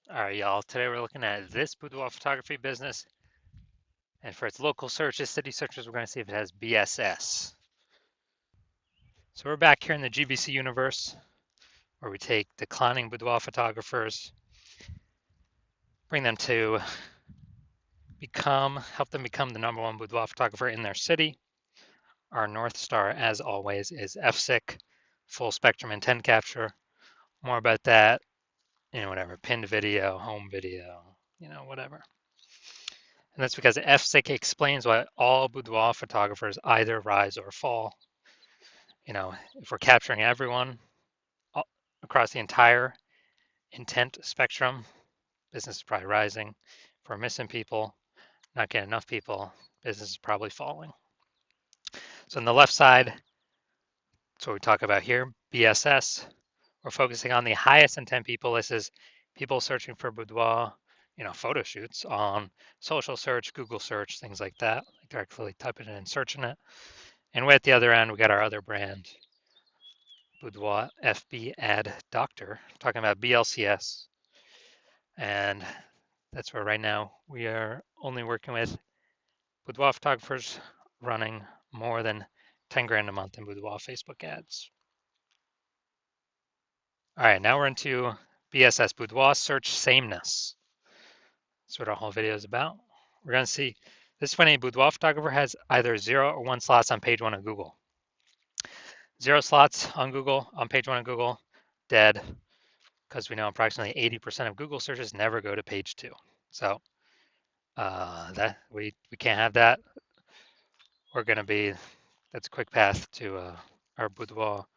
All right, y'all. Today we're looking at this boudoir photography business, and for its local searches, city searches, we're going to see if it has BSS. So we're back here in the GBC universe, where we take declining boudoir photographers, bring them to help them become the #1 boudoir photographer in their city. Our North Star, as always, is FSIC, full spectrum intent capture. More about that, whatever, pinned video, home video, whatever. And that's because FSIC explains why all boudoir photographers either rise or fall. If we're capturing everyone across the entire intent spectrum, business is probably rising. If we're missing people, not getting enough people, business is probably falling. So on the left side, that's what we talk about here, BSS. We're focusing on the highest intent people. This is people searching for boudoir, photo shoots on social search, Google search, things like that, like directly typing it in and searching it. And way at the other end, we got our other brand, Boudoir FB Ad Doctor, talking about BLCS. And that's where right now we are only working with boudoir photographers running more than 10 grand a month in boudoir Facebook ads. All right, now we're into BSS, boudoir search sameness. That's what our whole video is about. We're going to see this is when a boudoir photographer has either 0 or 1 slots on page 1 of Google. 0 slots on Google, on page 1 of Google, dead, because we know approximately 80% of Google searches never go to page 2. So that we can't have that. We're going to be, that's a quick path to our boudoir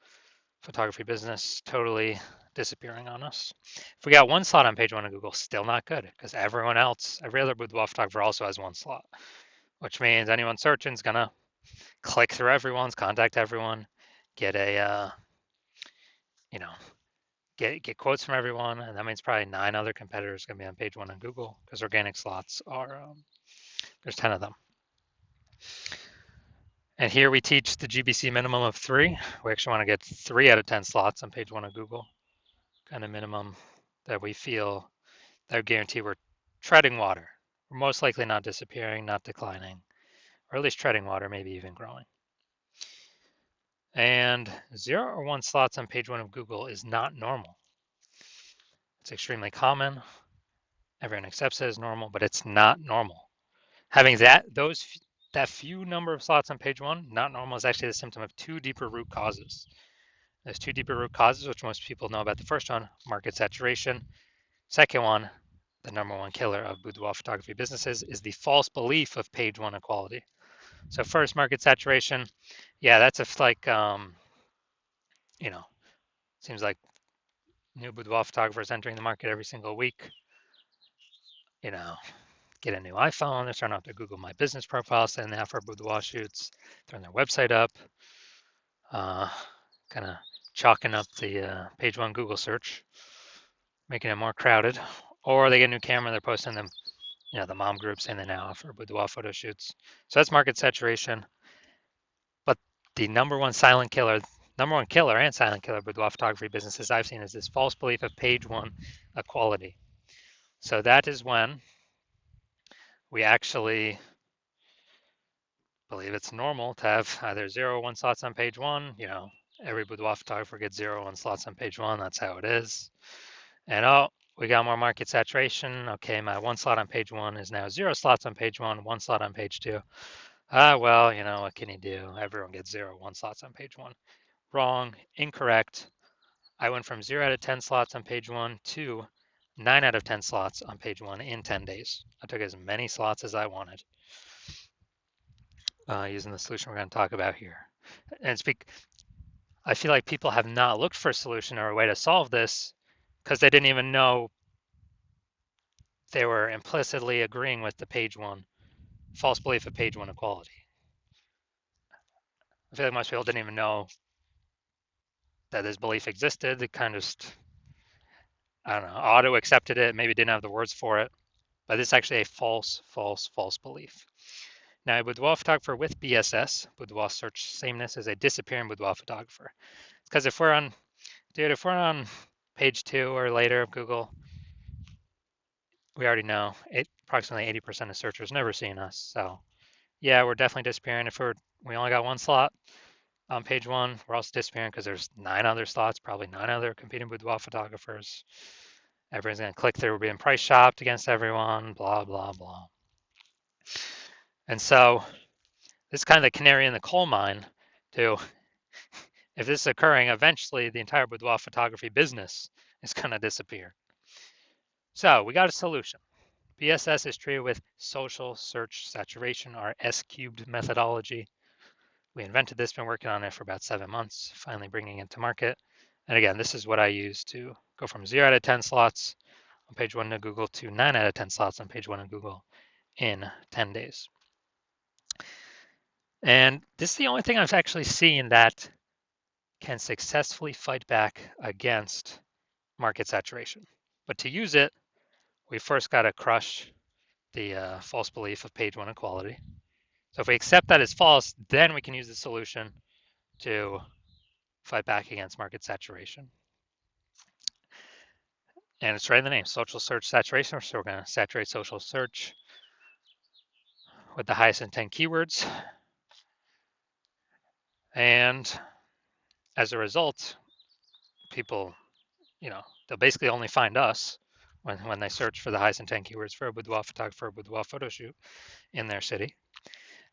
photography business totally disappearing on us. If we got 1 slot on page 1 of Google, still not good, because everyone else, every other boudoir photographer also has 1 slot, which means anyone searching is going to click through everyone's, contact everyone, get a, get quotes from everyone, and that means probably 9 other competitors going to be on page 1 on Google, because organic slots are, there's 10 of them. And here we teach the GBC minimum of 3. We actually want to get 3 out of 10 slots on page 1 of Google, kind of minimum that we feel that would guarantee we're treading water. We're most likely not disappearing, not declining, or at least treading water, maybe even growing. And 0 or 1 slots on page 1 of Google is not normal. It's extremely common. Everyone accepts it as normal, but it's not normal. Having that few number of slots on page 1, not normal, is actually the symptom of 2 deeper root causes. There's 2 deeper root causes, which most people know about. The first one, market saturation. Second one, the #1 killer of boudoir photography businesses, is the false belief of page 1 equality. So first, market saturation. Yeah, that's seems like new boudoir photographers entering the market every single week. Get a new iPhone, they're starting off their Google My Business profile, saying they have for boudoir shoots, throwing their website up, kind of chalking up the page 1 Google search, making it more crowded. Or they get a new camera, they're posting them, the mom group saying they now offer boudoir photo shoots. So that's market saturation. But the number one killer and silent killer boudoir photography businesses I've seen is this false belief of page 1 equality. So that is when we actually believe it's normal to have either 0 or 1 slots on page 1. Every boudoir photographer gets 0 or 1 slots on page 1. That's how it is. And we got more market saturation. Okay, my 1 slot on page 1 is now 0 slots on page 1, 1 slot on page 2. Well, what can you do? Everyone gets 0, 1 slots on page 1. Wrong, incorrect. I went from 0 out of 10 slots on page 1 to 9 out of 10 slots on page 1 in 10 days. I took as many slots as I wanted using the solution we're going to talk about here. And I feel like people have not looked for a solution or a way to solve this because they didn't even know they were implicitly agreeing with the page 1 false belief of page 1 equality. I feel like most people didn't even know that this belief existed. They kind of just, I don't know, auto accepted it, maybe didn't have the words for it. But this is actually a false belief. Now, a boudoir photographer with BSS, boudoir search sameness, is a disappearing boudoir photographer. Because if we're on page 2 or later of Google, we already know approximately 80% of searchers never seen us. So yeah, we're definitely disappearing. If we only got one slot on page one, we're also disappearing because there's 9 other slots, probably 9 other competing boudoir photographers. Everyone's going to click through. We're being price shopped against everyone, blah, blah, blah. And so this is kind of the canary in the coal mine to, if this is occurring, eventually the entire boudoir photography business is going to disappear. So we got a solution. BSS is treated with social search saturation, our S-cubed methodology. We invented this, been working on it for about 7 months, finally bringing it to market. And again, this is what I use to go from 0 out of 10 slots on page 1 of Google to 9 out of 10 slots on page 1 of Google in 10 days. And this is the only thing I've actually seen that can successfully fight back against market saturation. But to use it, we first got to crush the false belief of page 1 equality. So if we accept that as false, then we can use the solution to fight back against market saturation. And it's right in the name, social search saturation. So we're going to saturate social search with the highest intent keywords. And as a result, people, they'll basically only find us when they search for the highest intent keywords for a boudoir photographer, a boudoir photo shoot in their city.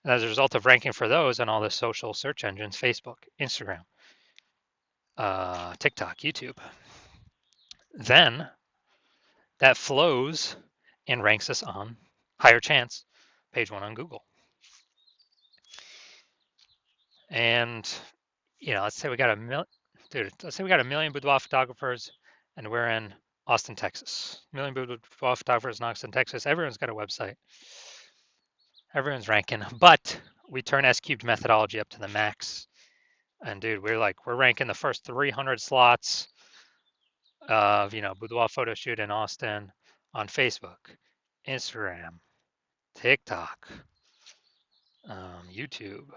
And as a result of ranking for those on all the social search engines, Facebook, Instagram, TikTok, YouTube, then that flows and ranks us on higher chance page 1 on Google. And let's say we got a million boudoir photographers and we're in Austin, Texas. A million boudoir photographers in Austin, Texas. Everyone's got a website. Everyone's ranking, but we turn S-cubed methodology up to the max. And dude, we're ranking the first 300 slots of, boudoir photo shoot in Austin on Facebook, Instagram, TikTok, YouTube,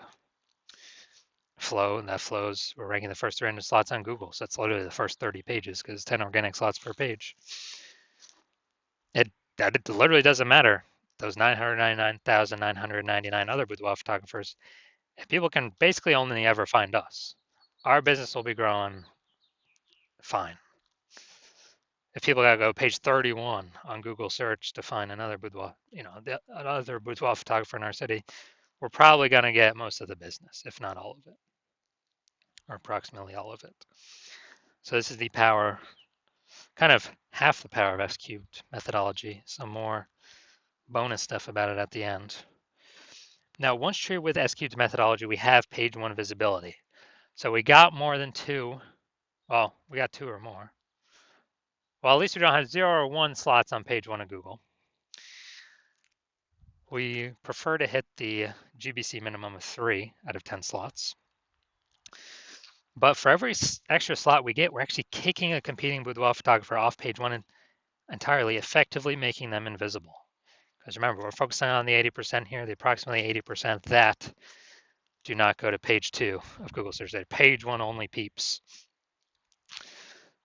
Flow, and that flows. We're ranking the first 300 slots on Google. So that's literally the first 30 pages because 10 organic slots per page. It literally doesn't matter. Those 999,999 other boudoir photographers, if people can basically only ever find us, our business will be growing fine. If people gotta go page 31 on Google search to find another boudoir, another boudoir photographer in our city, we're probably gonna get most of the business, if not all of it, or approximately all of it. So this is the power, kind of half the power of S-cubed methodology. Some more bonus stuff about it at the end. Now, once treated with S-cubed methodology, we have page 1 visibility. So we got more than 2. Well, we got 2 or more. Well, at least we don't have 0 or 1 slots on page 1 of Google. We prefer to hit the GBC minimum of 3 out of 10 slots. But for every extra slot we get, we're actually kicking a competing boudoir photographer off page 1 entirely, effectively making them invisible. Because remember, we're focusing on the 80% here, the approximately 80% that do not go to page 2 of Google search. They're page 1 only peeps.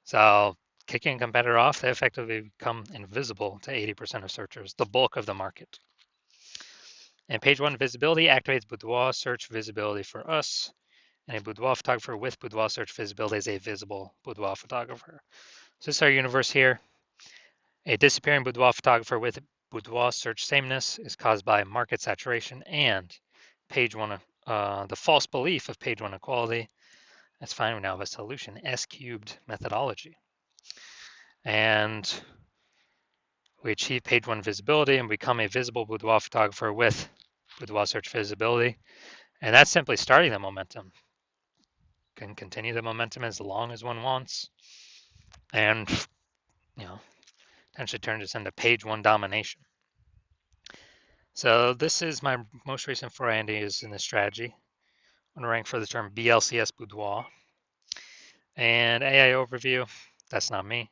So kicking a competitor off, they effectively become invisible to 80% of searchers, the bulk of the market. And page 1 visibility activates boudoir search visibility for us. And a boudoir photographer with boudoir search visibility is a visible boudoir photographer. So this is our universe here. A disappearing boudoir photographer with boudoir search sameness is caused by market saturation and page 1, the false belief of page 1 equality. That's fine. We now have a solution, S-cubed methodology. And we achieve page 1 visibility and become a visible boudoir photographer with boudoir search visibility. And that's simply starting the momentum. Can continue the momentum as long as one wants. And, potentially turn this into page 1 domination. So this is my most recent foray into using this strategy. I'm going to rank for the term BLCS boudoir. And AI overview, that's not me.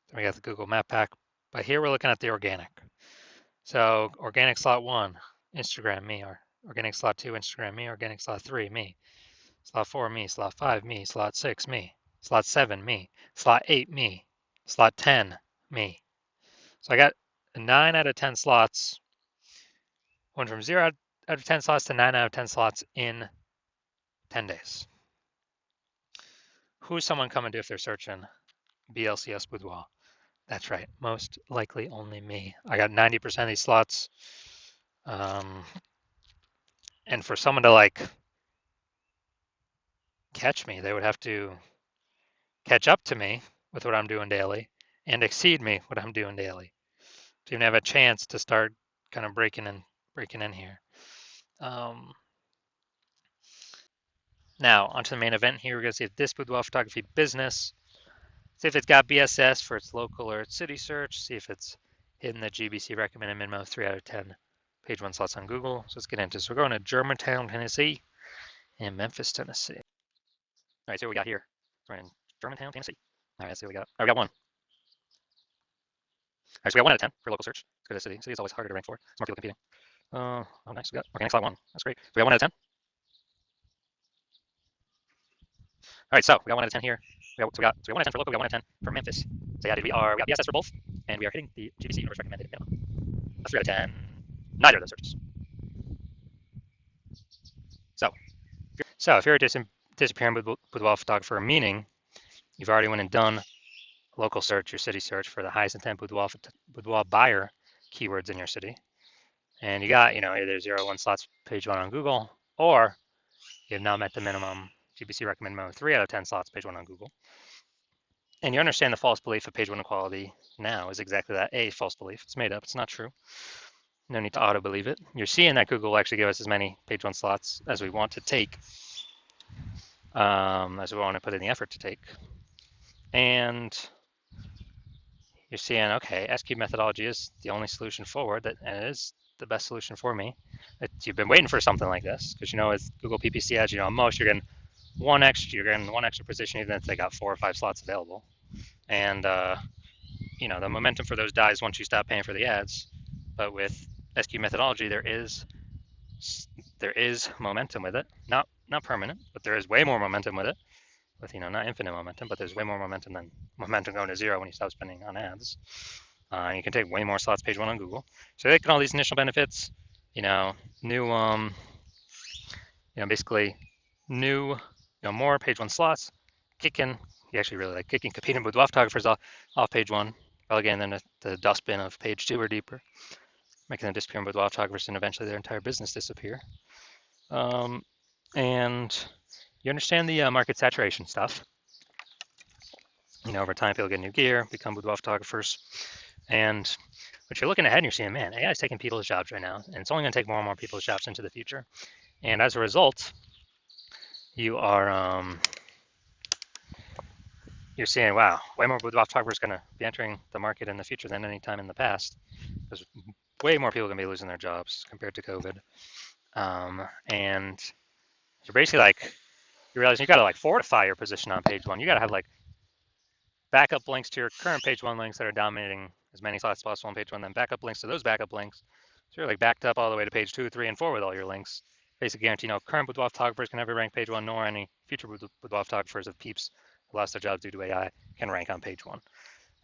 Then we got the Google Map Pack. But here we're looking at the organic. So organic slot 1, Instagram, me. Or organic slot 2, Instagram, me. Organic slot 3, me. Slot 4, me. Slot 5, me. Slot 6, me. Slot 7, me. Slot 8, me. Slot 10, me. So I got 9 out of 10 slots went from 0 out of 10 slots to 9 out of 10 slots in 10 days. Who's someone coming to if they're searching BLCS Boudoir? That's right, most likely only me. I got 90% of these slots. And for someone to like catch me, they would have to catch up to me with what I'm doing daily and exceed me what I'm doing daily to even have a chance to start kind of breaking in here. Now onto the main event here. We're gonna see if this boudoir photography business, see if it's got BSS for its local or its city search, see if it's hitting the GBC recommended minimum of 3 out of 10 page 1 slots on Google. So let's get into this. So we're going to Germantown, Tennessee and Memphis, Tennessee. All right, so what we got here. We're in Germantown, Tennessee. All right, let's see what we got. All right, we got one. All right, so we got 1 out of 10 for local search. Let's go to city. City is always harder to rank for. It's more people competing. Oh, nice. We got organic slot 1. That's great. So we got 1 out of 10. All right, so we got 1 out of 10 here. We got 1 out of 10 for local. We got 1 out of 10 for Memphis. So yeah, dude, we got BSS for both, and we are hitting the GBC universe recommended minimum. A 3 out of 10. Neither of those searches. So if you're a disappearing boudoir photographer, meaning you've already went and done local search, your city search for the highest intent boudoir buyer keywords in your city, and you got either 0 1 slots page 1 on Google, or you have now met the minimum GBC recommended minimum 3 out of 10 slots page 1 on Google, and you understand the false belief of page 1 equality now is exactly that, a false belief. It's made up. It's not true. No need to auto believe it. You're seeing that Google will actually give us as many page 1 slots as we want to take, as we want to put in the effort to take. And you're seeing, okay, SQ methodology is the only solution forward, and it is the best solution for me. You've been waiting for something like this, because with Google PPC ads, at most you're getting one extra position, even if they got 4 or 5 slots available. And the momentum for those dies once you stop paying for the ads. But with SQ methodology, there is momentum with it. Not permanent, but there is way more momentum with it. With not infinite momentum, but there's way more momentum than momentum going to 0 when you stop spending on ads. You can take way more slots page 1 on Google. So they get all these initial benefits. New basically new more page 1 slots. Kicking, you actually really like kicking competing boudoir photographers off page 1, relegating them to the dustbin of page 2 or deeper, making them disappear in boudoir photographers, and eventually their entire business disappear. And you understand the market saturation stuff. Over time, people get new gear, become boudoir photographers. And but you're looking ahead and you're seeing, man, AI is taking people's jobs right now. And it's only going to take more and more people's jobs into the future. And as a result, you are you're seeing, wow, way more boudoir photographers going to be entering the market in the future than any time in the past. Because way more people are going to be losing their jobs compared to COVID. And you're basically you realize you got to fortify your position on page 1. You got to have backup links to your current page 1 links that are dominating as many slots as possible on page 1, then backup links to those backup links. So you're backed up all the way to page 2, 3, and 4 with all your links. Basically guarantee current boudoir photographers can never rank page 1, nor any future boudoir photographers of peeps who lost their jobs due to AI can rank on page 1.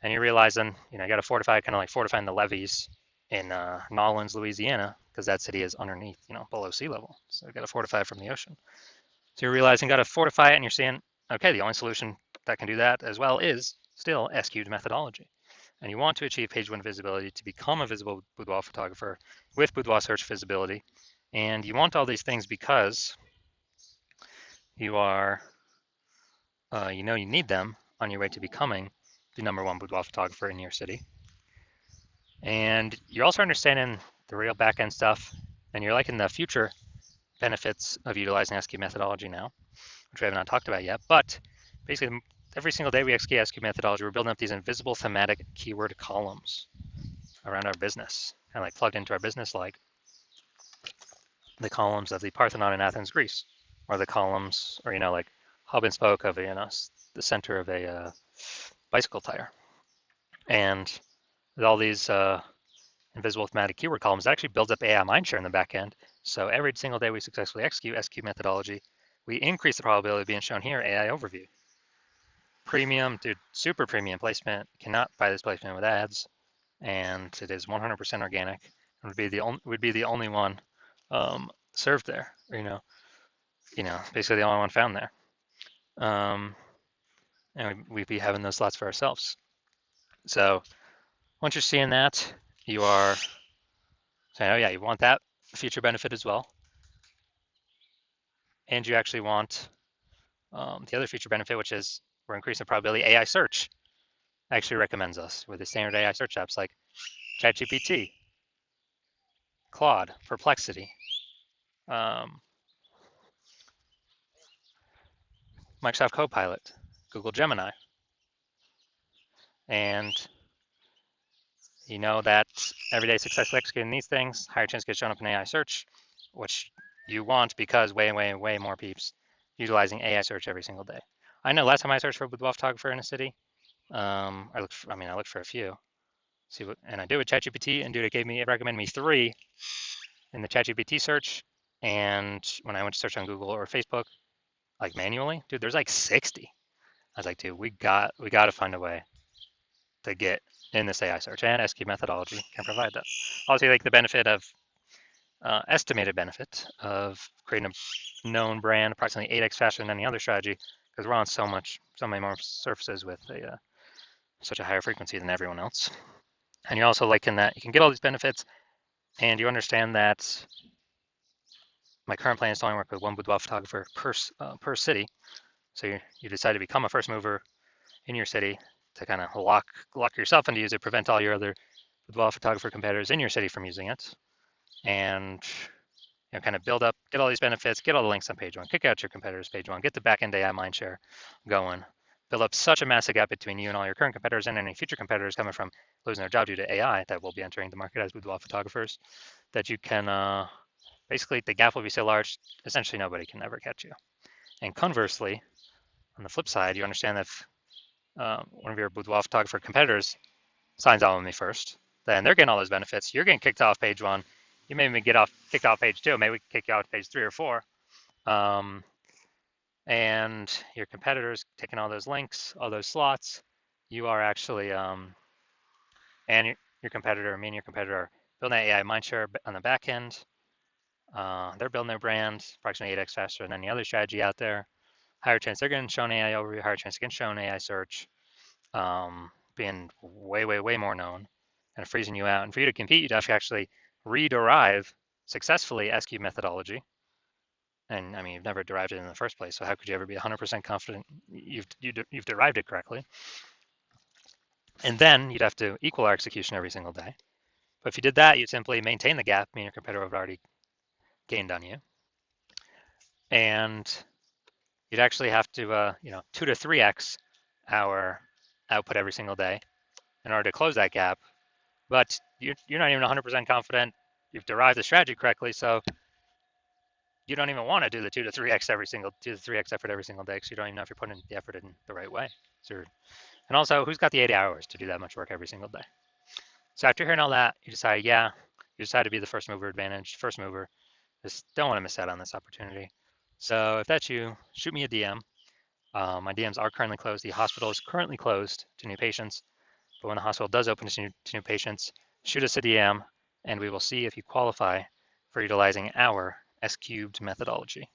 And you're realizing, you got to fortify, kind of fortifying the levees in Nolens, Louisiana, because that city is underneath, below sea level. So you got to fortify it from the ocean. So you're realizing you got to fortify it, and you're seeing, okay, the only solution that can do that as well is still SQ'd methodology. And you want to achieve page 1 visibility to become a visible boudoir photographer with boudoir search visibility. And you want all these things because you are, you need them on your way to becoming the #1 boudoir photographer in your city. And you're also understanding the real back-end stuff, and you're liking the future benefits of utilizing SQ methodology now, which we have not talked about yet. But basically, every single day we execute SQ methodology, we're building up these invisible thematic keyword columns around our business, kind of plugged into our business, like the columns of the Parthenon in Athens, Greece, or the columns, or hub and spoke of the center of a bicycle tire. And with all these invisible thematic keyword columns, that actually builds up AI mindshare in the back end. So every single day we successfully execute SQ methodology, we increase the probability of being shown here AI overview. Premium, dude, super premium placement. Cannot buy this placement with ads. and it is 100% organic. It would be the only one served there. Basically the only one found there. And we'd be having those slots for ourselves. So once you're seeing that, you are saying, oh yeah, you want that feature benefit as well, and you actually want the other feature benefit, which is we're increasing the probability AI search actually recommends us with the standard AI search apps like ChatGPT, Claude, Perplexity, um, Microsoft Copilot, Google Gemini, and you know that everyday successfully executing these things, higher chance to get shown up in AI search, which you want because way, way, way more peeps utilizing AI search every single day. I know last time I searched for a boudoir photographer in a city, I looked for a few. And I did with ChatGPT, and dude, it recommended me 3 in the ChatGPT search. And when I went to search on Google or Facebook, like manually, dude, there's like 60. I was like, dude, we got to find a way to get in this AI search, and SQ methodology can provide that. Also, like the benefit of estimated benefit of creating a known brand approximately 8x faster than any other strategy, because we're on so many more surfaces with such a higher frequency than everyone else. And you're also like in that you can get all these benefits, and you understand that my current plan is to only work with one boudoir photographer per city. So you decide to become a first mover in your city to kind of lock yourself into use it, prevent all your other boudoir photographer competitors in your city from using it, and kind of build up, get all these benefits, get all the links on page one, kick out your competitors page one, get the back end AI mindshare going, build up such a massive gap between you and all your current competitors and any future competitors coming from losing their job due to AI that will be entering the market as boudoir photographers, that you can basically the gap will be so large, essentially nobody can ever catch you. And conversely, on the flip side, you understand that if one of your boudoir photographer competitors signs on with me first, then they're getting all those benefits. You're getting kicked off page one. You may even kicked off page two. Maybe we can kick you out page 3 or 4. And your competitors taking all those links, all those slots. You are actually, and your competitor, me and your competitor are building that AI mindshare on the back end. They're building their brand approximately 8x faster than any other strategy out there. Higher chance they're getting shown AI overview, higher chance they're getting shown AI search, being way, way, way more known and freezing you out. And for you to compete, you'd have to actually rederive successfully SQ methodology. And I mean, you've never derived it in the first place, so how could you ever be 100% confident you've derived it correctly? And then you'd have to equal our execution every single day. But if you did that, you'd simply maintain the gap, meaning your competitor would have already gained on you. And you'd actually have to, 2 to 3x our output every single day in order to close that gap. But you're not even 100% confident you've derived the strategy correctly, so you don't even want to do the 2 to 3x effort every single day because you don't even know if you're putting the effort in the right way. And also, who's got the 8 hours to do that much work every single day? So after hearing all that, you decide to be the first mover, just don't want to miss out on this opportunity. So if that's you, shoot me a DM. My DMs are currently closed. The hospital is currently closed to new patients, but when the hospital does open to new patients, shoot us a DM, and we will see if you qualify for utilizing our S-cubed methodology.